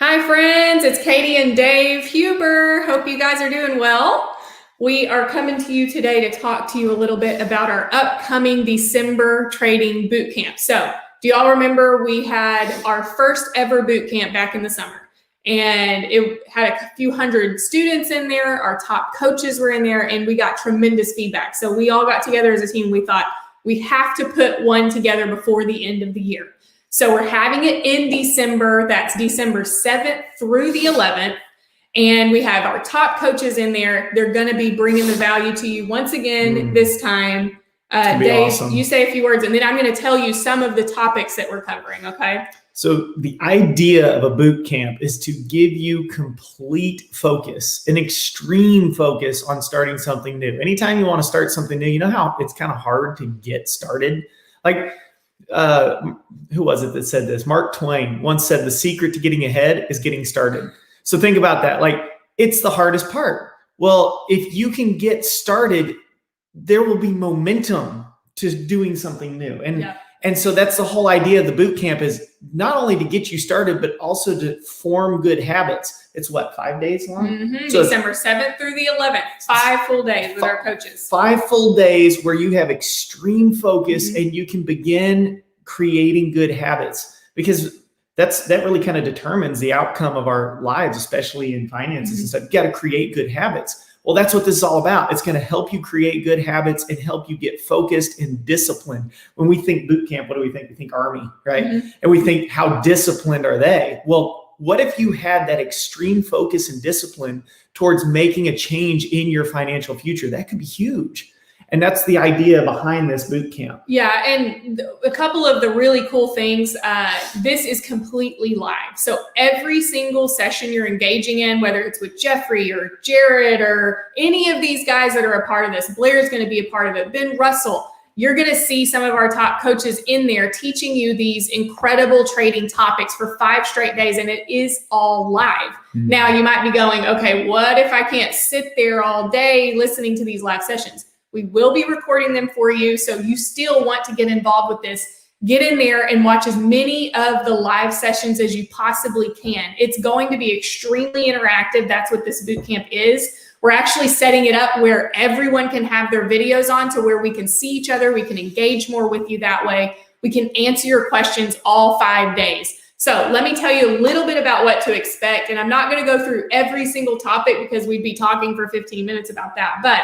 Hi, friends. It's Katie and Dave Huber. Hope you guys are doing well. We are coming to you today to talk to you a little bit about our upcoming December trading boot camp. So, do y'all remember we had our first ever boot camp back in the summer? And it had a few hundred students in there. Our top coaches were in there, and we got tremendous feedback. So, we all got together as a team. We thought we have to put one together before the end of the year. So we're having it in December. That's December 7th through the 11th. And we have our top coaches in there. They're going to be bringing the value to you once again this time. Dave, awesome. You say a few words, and then I'm going to tell you some of the topics that we're covering, okay? So the idea of a boot camp is to give you complete focus, an extreme focus on starting something new. Anytime you want to start something new, you know how it's kind of hard to get started? Like, who was it that said this? Mark Twain once said, the secret to getting ahead is getting started. So think about that. Like, it's the hardest part. Well, if you can get started, there will be momentum to doing something new. And so that's the whole idea of the boot camp, is not only to get you started, but also to form good habits. It's what, 5 days long? So December 7th through the 11th, 5 full days with our coaches. 5 full days where you have extreme focus and you can begin creating good habits, because that really kind of determines the outcome of our lives, especially in finances and stuff. You got to create good habits. Well, that's what this is all about. It's going to help you create good habits and help you get focused and disciplined. When we think boot camp, what do we think? We think Army, right? And we think, how disciplined are they? Well, what if you had that extreme focus and discipline towards making a change in your financial future? That could be huge. And that's the idea behind this boot camp. Yeah, and a couple of the really cool things, this is completely live. So every single session you're engaging in, whether it's with Jeffrey or Jared or any of these guys that are a part of this, Blair's going to be a part of it, Ben Russell, you're going to see some of our top coaches in there teaching you these incredible trading topics for 5 straight days, and it is all live. Now, you might be going, okay, what if I can't sit there all day listening to these live sessions? We will be recording them for you. So you still want to get involved with this, get in there and watch as many of the live sessions as you possibly can. It's going to be extremely interactive. That's what this boot camp is. We're actually setting it up where everyone can have their videos on, to where we can see each other. We can engage more with you that way. We can answer your questions all 5 days. So let me tell you a little bit about what to expect. And I'm not going to go through every single topic because we'd be talking for 15 minutes about that. But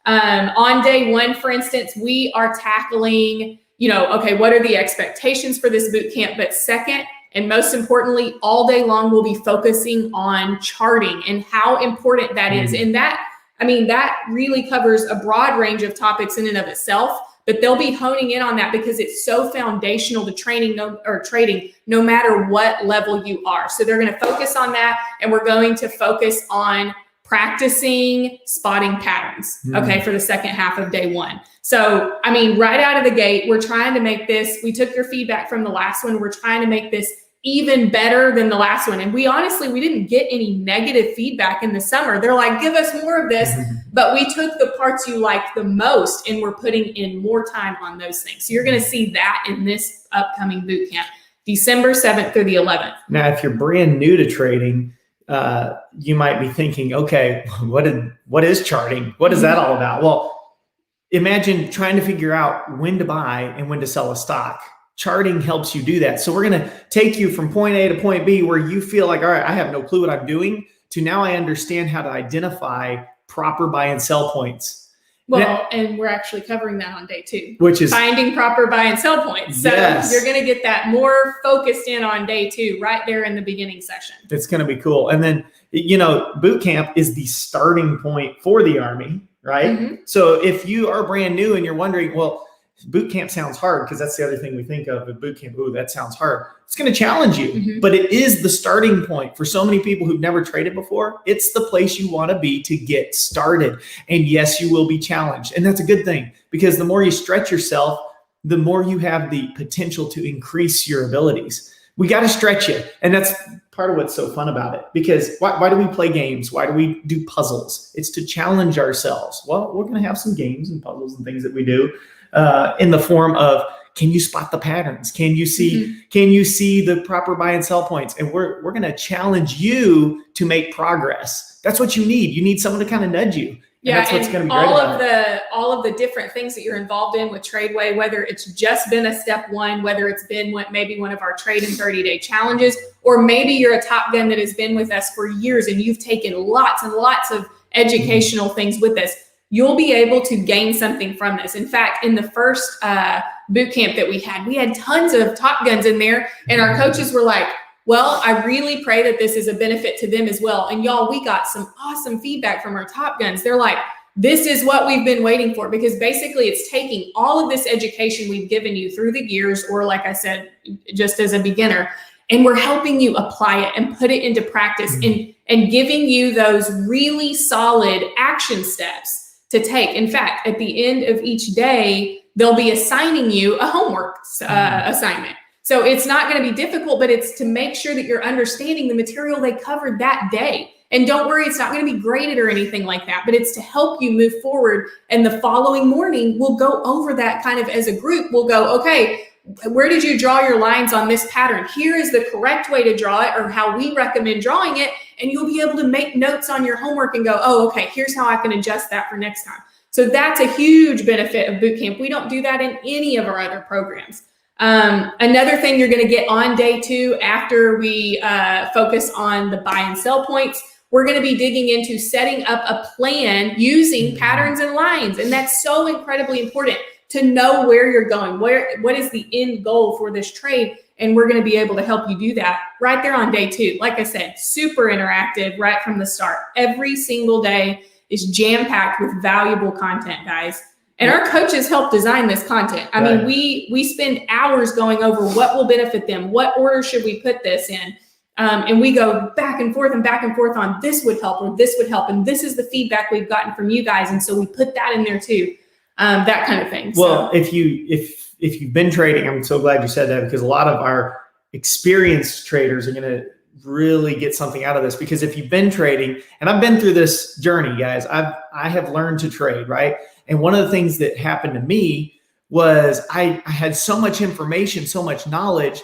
on day 1, for instance, we are tackling, okay, what are the expectations for this boot camp? But second, and most importantly, all day long, we'll be focusing on charting and how important that is. And that really covers a broad range of topics in and of itself, but they'll be honing in on that because it's so foundational to trading, no matter what level you are. So they're going to focus on that, and we're going to focus on practicing spotting patterns, okay, for the second half of day 1. So, right out of the gate, we're trying to make this, we took your feedback from the last one, we're trying to make this even better than the last one. And we didn't get any negative feedback in the summer. They're like, give us more of this, but we took the parts you liked the most and we're putting in more time on those things. So you're going to see that in this upcoming boot camp, December 7th through the 11th. Now, if you're brand new to trading, you might be thinking, okay, what is charting? What is that all about? Well, imagine trying to figure out when to buy and when to sell a stock. Charting helps you do that. So we're going to take you from point A to point B, where you feel like, all right, I have no clue what I'm doing, to now I understand how to identify proper buy and sell points. Well, and we're actually covering that on day 2, which is finding proper buy and sell points. So you're going to get that more focused in on day 2, right there in the beginning session. It's going to be cool. And then, boot camp is the starting point for the Army, right? So if you are brand new and you're wondering, well, boot camp sounds hard, because that's the other thing we think of at boot camp. Ooh, that sounds hard. It's going to challenge you, but it is the starting point for so many people who've never traded before. It's the place you want to be to get started. And yes, you will be challenged. And that's a good thing, because the more you stretch yourself, the more you have the potential to increase your abilities. We got to stretch you. And that's part of what's so fun about it. Because why do we play games? Why do we do puzzles? It's to challenge ourselves. Well, we're going to have some games and puzzles and things that we do in the form of can you spot the patterns? Can you see the proper buy and sell points? And we're going to challenge you to make progress. That's what you need. You need someone to kind of nudge you. And that's what's going to be great about it. All of the different things that you're involved in with TRADEway, whether it's just been a step one, whether it's been maybe one of our trade in 30-day challenges, or maybe you're a Top Gun that has been with us for years and you've taken lots and lots of educational things with us, you'll be able to gain something from this. In fact, in the first boot camp that we had tons of Top Guns in there, and our coaches were like, well, I really pray that this is a benefit to them as well. And y'all, we got some awesome feedback from our Top Guns. They're like, this is what we've been waiting for, because basically it's taking all of this education we've given you through the years, or like I said, just as a beginner, and we're helping you apply it and put it into practice and giving you those really solid action steps to take. In fact, at the end of each day, they'll be assigning you a homework assignment. So it's not going to be difficult, but it's to make sure that you're understanding the material they covered that day. And don't worry, it's not going to be graded or anything like that, but it's to help you move forward. And the following morning, we'll go over that kind of as a group. We'll go, okay, where did you draw your lines on this pattern? Here is the correct way to draw it, or how we recommend drawing it. And you'll be able to make notes on your homework and go, oh, okay, here's how I can adjust that for next time. So that's a huge benefit of boot camp. We don't do that in any of our other programs. Another thing you're going to get on day 2, after we focus on the buy and sell points, we're going to be digging into setting up a plan using patterns and lines. And that's so incredibly important to know where you're going, what is the end goal for this trade. And we're going to be able to help you do that right there on day 2. Like I said, super interactive right from the start. Every single day is jam-packed with valuable content, guys. And our coaches help design this content. I mean, we spend hours going over what will benefit them, what order should we put this in, and we go back and forth on this would help or this would help, and this is the feedback we've gotten from you guys, and so we put that in there too, that kind of thing. Well, if you've been trading, I'm so glad you said that, because a lot of our experienced traders are going to really get something out of this. Because if you've been trading, and I've been through this journey, guys, I have learned to trade, right? And one of the things that happened to me was I had so much information, so much knowledge,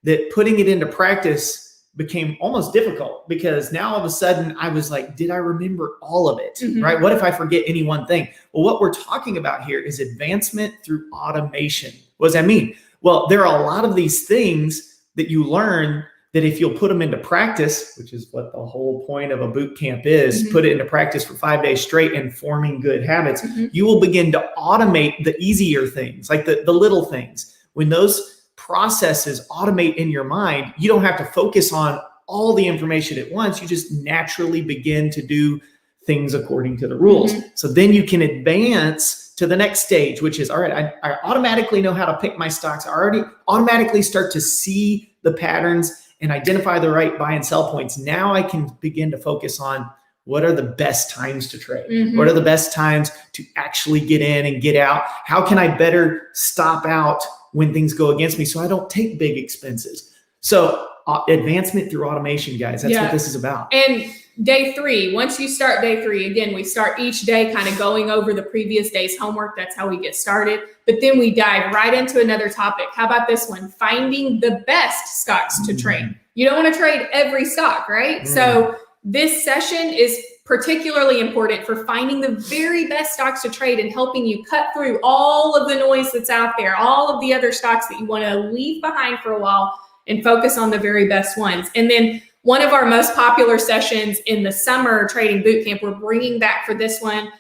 that putting it into practice became almost difficult, because now all of a sudden I was like, did I remember all of it, right? What if I forget any one thing? Well, what we're talking about here is advancement through automation. What does that mean? Well, there are a lot of these things that you learn that if you'll put them into practice, which is what the whole point of a boot camp is, put it into practice for 5 days straight and forming good habits, you will begin to automate the easier things, like the little things. When those processes automate in your mind, you don't have to focus on all the information at once. You just naturally begin to do things according to the rules. So then you can advance to the next stage, which is, all right, I automatically know how to pick my stocks. I already automatically start to see the patterns and identify the right buy and sell points. Now I can begin to focus on what are the best times to trade? What are the best times to actually get in and get out? How can I better stop out when things go against me so I don't take big expenses? So advancement through automation, guys, that's what this is about. And day 3, once you start day 3, again, we start each day kind of going over the previous day's homework. That's how we get started. But then we dive right into another topic. How about this one? Finding the best stocks to trade. You don't want to trade every stock, right? So this session is particularly important for finding the very best stocks to trade and helping you cut through all of the noise that's out there, all of the other stocks that you want to leave behind for a while and focus on the very best ones. And then one of our most popular sessions in the summer trading bootcamp, we're bringing back for this one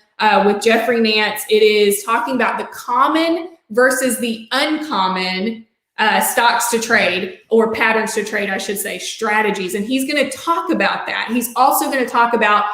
with Jeffrey Nance. It is talking about the common versus the uncommon stocks to trade, or patterns to trade, I should say, strategies. And he's going to talk about that. He's also going to talk about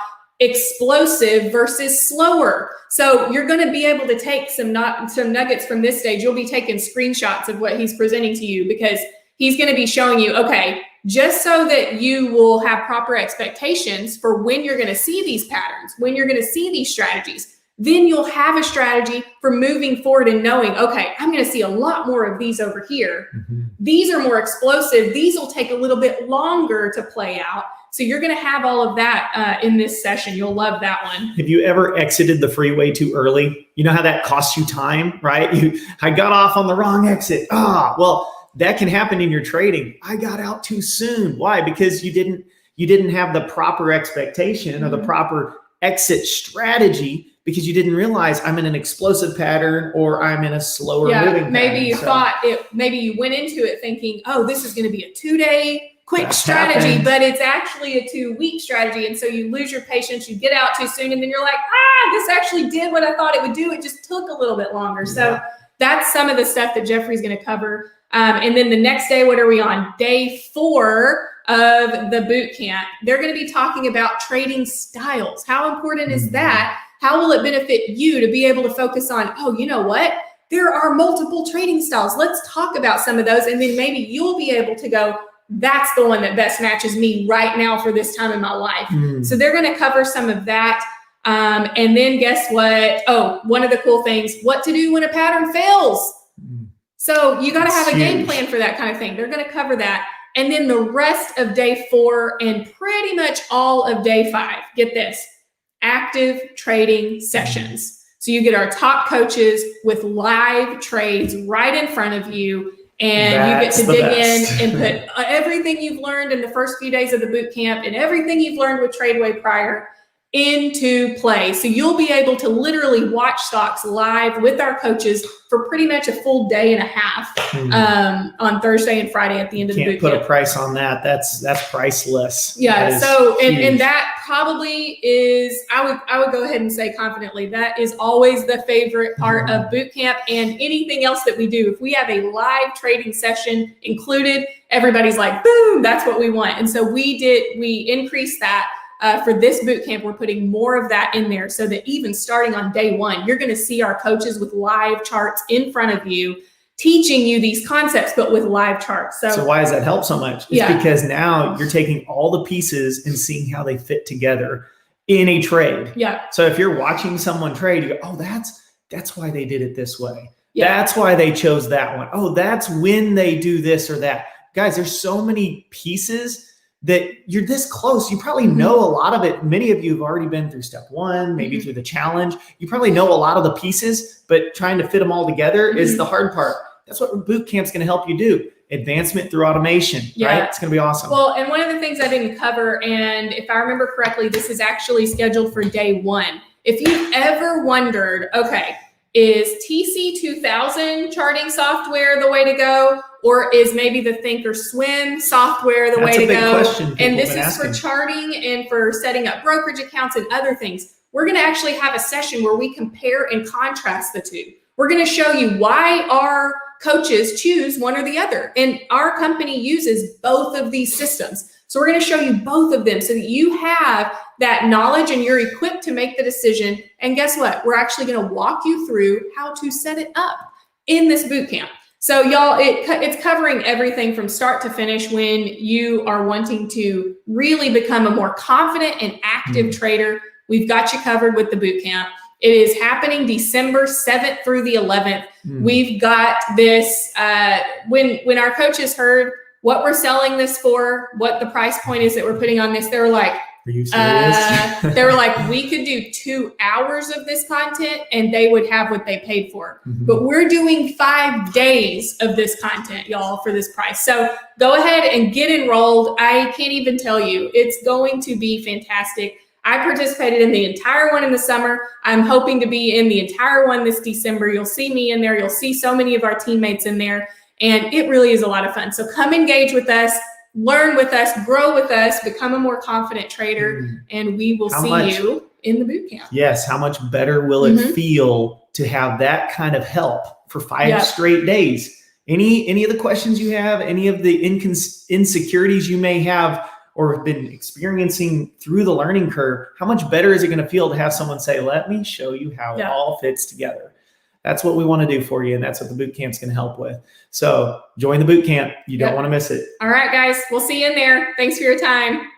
explosive versus slower. So you're going to be able to take some nuggets from this stage. You'll be taking screenshots of what he's presenting to you, because he's going to be showing you, okay, just so that you will have proper expectations for when you're going to see these patterns, when you're going to see these strategies, then you'll have a strategy for moving forward and knowing, okay, I'm going to see a lot more of these over here. These are more explosive. These will take a little bit longer to play out. So you're going to have all of that in this session. You'll love that one. Have you ever exited the freeway too early? You know how that costs you time, right? I got off on the wrong exit. Well, that can happen in your trading. I got out too soon. Why? Because you didn't have the proper expectation or the proper exit strategy, because you didn't realize I'm in an explosive pattern or I'm in a slower moving maybe pattern. Maybe you went into it thinking, oh, this is going to be a 2-day quick strategy, but it's actually a 2-week strategy. And so you lose your patience, you get out too soon, and then you're like, this actually did what I thought it would do. It just took a little bit longer. So that's some of the stuff that Jeffrey's going to cover. And then the next day, what are we on? Day 4 of the boot camp. They're going to be talking about trading styles. How important is that? How will it benefit you to be able to focus on, oh, you know what? There are multiple trading styles. Let's talk about some of those. And then maybe you'll be able to go, that's the one that best matches me right now for this time in my life. So they're going to cover some of that. And then guess what? Oh, one of the cool things, what to do when a pattern fails. So you got to have a game plan for that kind of thing. They're going to cover that. And then the rest of day 4 and pretty much all of day 5, get this, active trading sessions. So you get our top coaches with live trades right in front of you. And you get to dig in and put everything you've learned in the first few days of the boot camp and everything you've learned with TRADEway prior into play. So you'll be able to literally watch stocks live with our coaches for pretty much a full day and a half on Thursday and Friday at the end of the boot camp. Can't put a price on that. That's priceless. Yeah. So and that probably is, I would go ahead and say confidently, that is always the favorite part of boot camp and anything else that we do. If we have a live trading session included, everybody's like, boom, that's what we want. And so we increased that. For this boot camp, we're putting more of that in there so that even starting on day 1, you're going to see our coaches with live charts in front of you, teaching you these concepts, but with live charts. So why does that help so much? It's because now you're taking all the pieces and seeing how they fit together in a trade. Yeah. So if you're watching someone trade, you go, oh, that's why they did it this way. Yeah. That's why they chose that one. Oh, that's when they do this or that. Guys, there's so many pieces that you're this close. You probably know a lot of it. Many of you have already been through step 1, maybe through the challenge. You probably know a lot of the pieces, but trying to fit them all together is the hard part. That's what boot camp's going to help you do. Advancement through automation, right? It's going to be awesome. Well, and one of the things I didn't cover, and if I remember correctly, this is actually scheduled for day 1. If you've ever wondered, okay, is TC2000 charting software the way to go? Or is maybe the Thinkorswim software the way to go? Question and this is for charting and for setting up brokerage accounts and other things. We're going to actually have a session where we compare and contrast the two. We're going to show you why our coaches choose one or the other. And our company uses both of these systems. So we're going to show you both of them so that you have that knowledge and you're equipped to make the decision. And guess what? We're actually going to walk you through how to set it up in this boot camp. So y'all, it's covering everything from start to finish when you are wanting to really become a more confident and active trader. We've got you covered with the boot camp. It is happening December 7th through the 11th. We've got this, when our coaches heard what we're selling this for, what the price point is that we're putting on this, they were like, are you serious? They were like, we could do 2 hours of this content and they would have what they paid for. But we're doing 5 days of this content, y'all, for this price. So go ahead and get enrolled. I can't even tell you, it's going to be fantastic. I participated in the entire one in the summer. I'm hoping to be in the entire one this December. You'll see me in there. You'll see so many of our teammates in there. And it really is a lot of fun. So come engage with us. Learn with us, grow with us, become a more confident trader, and we will see you in the boot camp. Yes. How much better will it feel to have that kind of help for 5 straight days? Any of the questions you have, any of the insecurities you may have or have been experiencing through the learning curve, how much better is it going to feel to have someone say, let me show you how it all fits together? That's what we want to do for you, and that's what the boot camp's going to help with. So join the boot camp. You don't want to miss it. All right, guys. We'll see you in there. Thanks for your time.